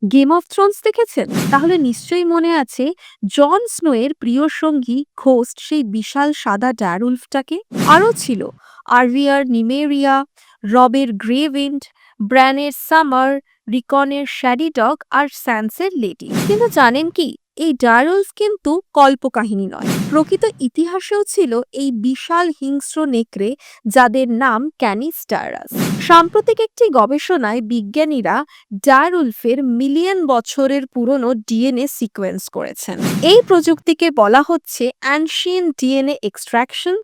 Game of Thrones দেখেছেন? তাহলে নিশ্চয়ই মনে আছে জন স্নোয়ের প্রিয় সঙ্গী ঘোস্ট সেই বিশাল সাদা ড্যারুলফটাকে। আরও ছিল আরভিয়ার নিমেরিয়া, রবের গ্রেভিন্ড, ব্র্যানের সামার, রিকনের শ্যাডিডগ আর স্যান্সের লেডি। কিন্তু জানেন কি, এই ডারুলফ কিন্তু কল্পকাহিনী নয়, প্রকৃত ইতিহাসেও ছিল এই বিশাল হিংস্র নেকড়ে যাদের নাম ক্যানিস্টারাস। সাম্প্রতিক একটি গবেষণায় বিজ্ঞানীরা ডায়ারউলফের মিলিয়ন বছরের পুরনো ডিএনএ সিকোয়েন্স করেছেন। এই প্রযুক্তিকে বলা হচ্ছে অ্যানশিয়েন্ট ডিএনএ এক্সট্রাকশন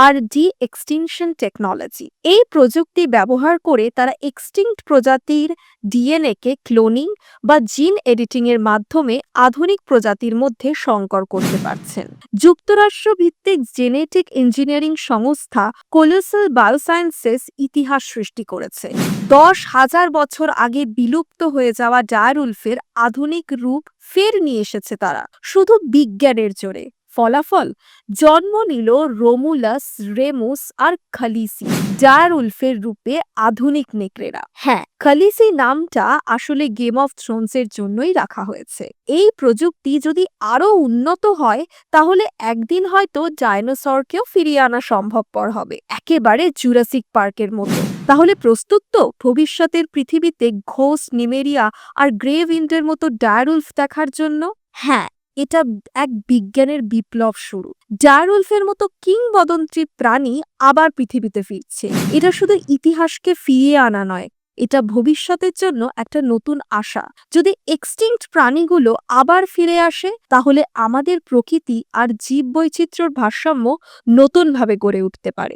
আর ডি এক্সটিংশন টেকনোলজি। এই প্রযুক্তি ব্যবহার করে তারা এক্সটিংক্ট প্রজাতির ডিএনএ কে ক্লোনিং বা জিন এডিটিং এর মাধ্যমে আধুনিক প্রজাতির মধ্যে সংকর করতে পারছেন। যুক্তরাষ্ট্র ভিত্তিক জেনেটিক ইঞ্জিনিয়ারিং সংস্থা কোলোসাল বায়োসায়েন্সেস ইতিহাস সৃষ্টি করেছে। 10,000 বছর আগে বিলুপ্ত হয়ে যাওয়া ডায়ারউলফের আধুনিক রূপ ফের নিয়ে এসেছে তারা, শুধু বিজ্ঞানের জোরে। ফলাফল, জন্ম নিল রোমুলাস, রেমুস আর খালিসি, ডায়ারউলফের রূপে আধুনিক নেকড়েরা। হ্যাঁ, খালিসি নামটা আসলে গেম অফ থ্রোনসের জন্যই রাখা হয়েছে। এই প্রযুক্তি যদি আরো উন্নত হয় তাহলে একদিন হয়তো ডাইনোসরকেও ফিরিয়ে আনা সম্ভবপর হবে, একেবারে জুরাসিক পার্কের মতো। তাহলে প্রস্তুত তো ভবিষ্যতের পৃথিবীতে ঘোস্ট, নিমেরিয়া আর গ্রেভ ইন্ডের মতো ডায়ারউলফ দেখার জন্য? হ্যাঁ, এটা এক বিজ্ঞানের বিপ্লব শুরু। ডায়ারউলফের মতো কিংবদন্তি প্রাণী আবার পৃথিবীতে ফিরছে। এটা শুধু ইতিহাসকে ফিরিয়ে আনা নয়, এটা ভবিষ্যতের জন্য একটা নতুন আশা। যদি এক্সটিংক্ট প্রাণীগুলো আবার ফিরে আসে তাহলে আমাদের প্রকৃতি আর জীববৈচিত্র্যের ভারসাম্য নতুনভাবে গড়ে উঠতে পারে।